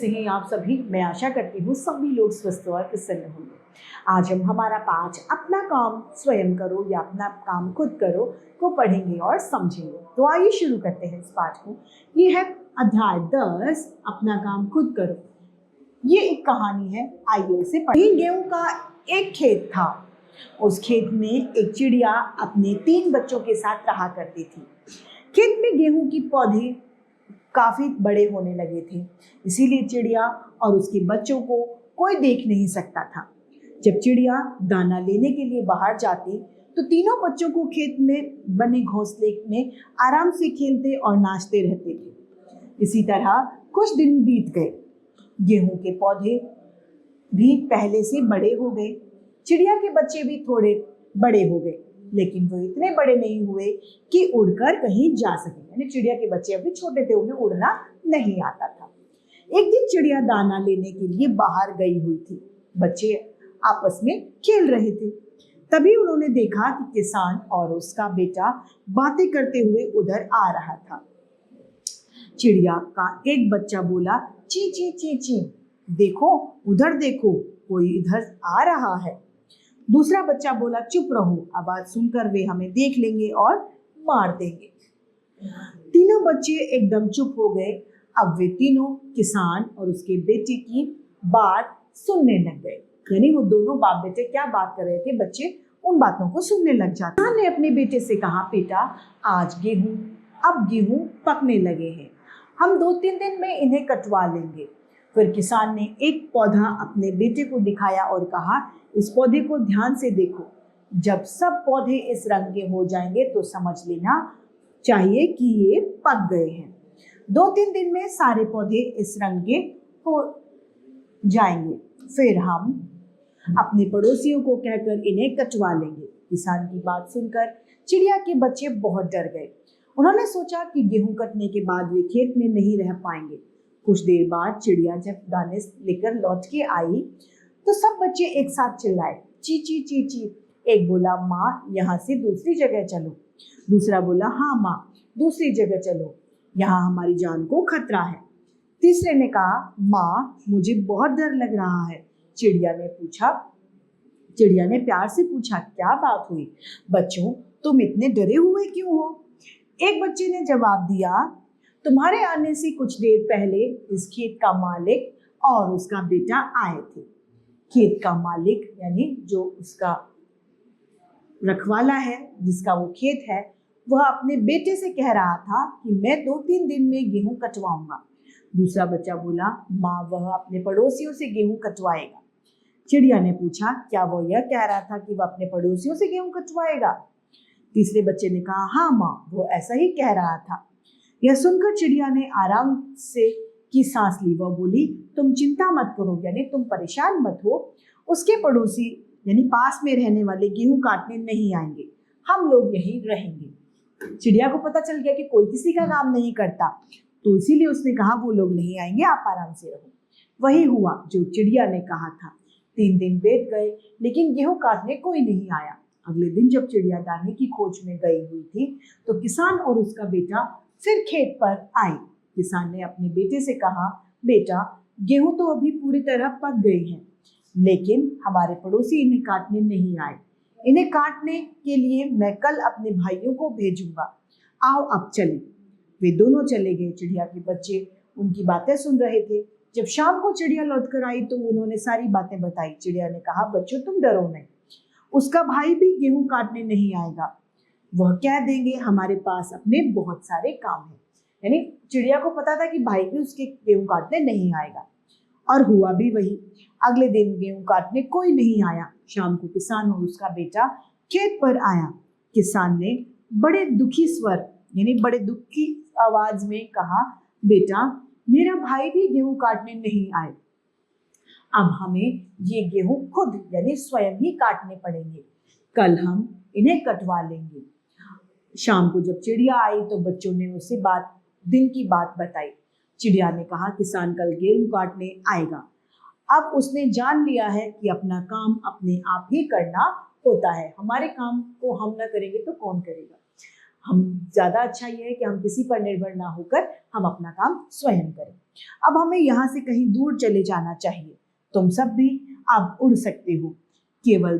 कैसे हैं आप सभी? मैं आशा करती हूँ सभी लोग स्वस्थ और प्रसन्न होंगे। आज हम हमारा पाठ अपना काम स्वयं करो या अपना काम खुद करो को पढ़ेंगे और समझेंगे। तो आइए शुरू करते हैं इस पाठ को। ये है अध्याय 10, अपना काम खुद करो। ये एक कहानी है, आइए इसे पढ़ें। गेहूं का एक खेत था। उस खेत में एक चिड़िया अपने 3 बच्चों के साथ रहा करती थी। खेत में गेहूं की पौधे काफी बड़े होने लगे थे, इसीलिए चिड़िया और उसके बच्चों को कोई देख नहीं सकता था। जब चिड़िया दाना लेने के लिए बाहर जाती तो तीनों बच्चों को खेत में बने घोंसले में आराम से खेलते और नाचते रहते थे। इसी तरह कुछ दिन बीत गए। गेहूं के पौधे भी पहले से बड़े हो गए। चिड़िया के बच्चे भी थोड़े बड़े हो गए, लेकिन वो इतने बड़े नहीं हुए कि उड़कर कहीं जा सके। यानी चिड़िया के बच्चे अभी छोटे थे, उन्हें उड़ना नहीं आता था। एक दिन चिड़िया दाना लेने के लिए बाहर गई हुई थी। बच्चे आपस में खेल रहे थे। तभी उन्होंने देखा कि किसान और उसका बेटा बातें करते हुए उधर आ रहा था। चिड़िया का एक बच्चा बोला, ची ची ची ची, देखो उधर देखो, कोई इधर आ रहा है। दूसरा बच्चा बोला, चुप रहो, आवाज सुनकर वे हमें देख लेंगे और मार देंगे। तीनों बच्चे एकदम चुप हो गए। अब वे तीनों किसान और उसके बेटे की बात सुनने लग गए। यानी वो दोनों बाप बेटे क्या बात कर रहे थे, बच्चे उन बातों को सुनने लग जाते। किसान ने अपने बेटे से कहा, बेटा अब गेहूं पकने लगे हैं, हम 2-3 दिन में इन्हें कटवा लेंगे। फिर किसान ने एक पौधा अपने बेटे को दिखाया और कहा, इस पौधे को ध्यान से देखो, जब सब पौधे इस रंग के हो जाएंगे तो समझ लेना चाहिए कि ये पक गए हैं। 2-3 दिन में सारे पौधे इस रंग के हो जाएंगे, फिर हम अपने पड़ोसियों को कहकर इन्हें कटवा लेंगे। किसान की बात सुनकर चिड़िया के बच्चे बहुत डर गए। उन्होंने सोचा कि गेहूं कटने के बाद वे खेत में नहीं रह पाएंगे। कुछ देर बाद चिड़िया जब दाने लेकर लौट के आई तो सब बच्चे एक साथ चिल्लाए, ची ची ची ची। एक बोला, माँ यहाँ से दूसरी जगह चलो। दूसरा बोला, हाँ माँ, दूसरी जगह चलो, यहाँ हमारी जान को खतरा है। तीसरे ने कहा, माँ मुझे बहुत डर लग रहा है। चिड़िया ने प्यार से पूछा, क्या बात हुई बच्चों, तुम इतने डरे हुए क्यों हो? एक बच्चे ने जवाब दिया, तुम्हारे आने से कुछ देर पहले इस खेत का मालिक और उसका बेटा आए थे। खेत का मालिक यानी जो उसका रखवाला है, जिसका वो खेत है, वह अपने बेटे से कह रहा था कि मैं 2-3 दिन में गेहूं कटवाऊंगा। दूसरा बच्चा बोला, माँ वह अपने पड़ोसियों से गेहूं कटवाएगा। चिड़िया ने पूछा, क्या वो यह कह रहा था कि वह अपने पड़ोसियों से गेहूं कटवाएगा? तीसरे बच्चे ने कहा, हाँ माँ, वो ऐसा ही कह रहा था। यह सुनकर चिड़िया ने आराम से की सांस ली। वह बोली, तुम चिंता मत करो, यानी तुम परेशान मत हो, उसके पड़ोसी यानी पास में रहने वाले गेहूं काटने नहीं आएंगे, हम लोग यहीं रहेंगे। चिड़िया को पता चल गया कि कोई किसी का काम नहीं करता, तो इसीलिए उसने कहा, वो लोग नहीं आएंगे, आप आराम से रहो। वही हुआ जो चिड़िया ने कहा था। 3 दिन बीत गए, लेकिन गेहूं काटने कोई नहीं आया। अगले दिन जब चिड़िया दाने की खोज में गई हुई थी तो किसान और उसका बेटा फिर खेत पर आए। किसान ने अपने बेटे से कहा, बेटा गेहूं तो अभी पूरी तरह पक गए हैं, लेकिन हमारे पड़ोसी इन्हें काटने नहीं आए। इन्हें काटने के लिए मैं कल अपने भाइयों को भेजूंगा, आओ अब चलें। वे दोनों चले गए। चिड़िया के बच्चे उनकी बातें सुन रहे थे। जब शाम को चिड़िया लौटकर आई तो उन्होंने सारी बातें बताई। चिड़िया ने कहा, बच्चों तुम डरो नहीं, उसका भाई भी गेहूं काटने नहीं आएगा, वह कह देंगे हमारे पास अपने बहुत सारे काम हैं। यानी चिड़िया को पता था कि भाई भी उसके गेहूं काटने नहीं आएगा, और हुआ भी वही। अगले दिन गेहूं काटने कोई नहीं आया। शाम को किसान और उसका बेटा खेत पर आया। किसान ने बड़े दुखी स्वर यानी बड़े दुखी आवाज में कहा, बेटा मेरा भाई भी गेहूं काटने नहीं आए, अब हमें ये गेहूं खुद यानी स्वयं ही काटने पड़ेंगे, कल हम इन्हें कटवा लेंगे। शाम को जब चिड़िया आई तो बच्चों ने उसे दिन की बात बताई। चिड़िया ने कहा, किसान कल गेहूं काटने आएगा, अब उसने जान लिया है कि अपना काम अपने आप ही करना होता है, हमारे काम को हम ना करेंगे तो कौन करेगा। हम ज़्यादा अच्छा ये है कि हम किसी पर निर्भर ना होकर हम अपना काम स्वयं करें। अब हमें यहाँ से कहीं दूर चले जाना चाहिए। तुम सब भी अब उड़ सकते हो। केवल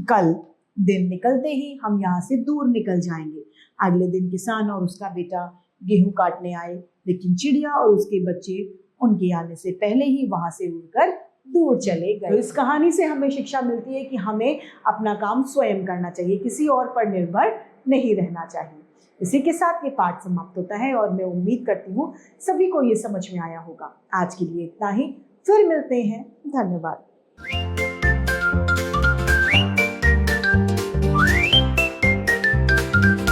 कल दिन निकलते ही हम यहाँ से दूर निकल जाएंगे। अगले दिन किसान और उसका बेटा गेहूं काटने आए, लेकिन चिड़िया और उसके बच्चे उनके आने से पहले ही वहां से उड़कर दूर चले गए। तो इस कहानी से हमें शिक्षा मिलती है कि हमें अपना काम स्वयं करना चाहिए, किसी और पर निर्भर नहीं रहना चाहिए। इसी के साथ ये पाठ समाप्त होता है और मैं उम्मीद करती हूँ सभी को ये समझ में आया होगा। आज के लिए इतना ही, फिर मिलते हैं। धन्यवाद।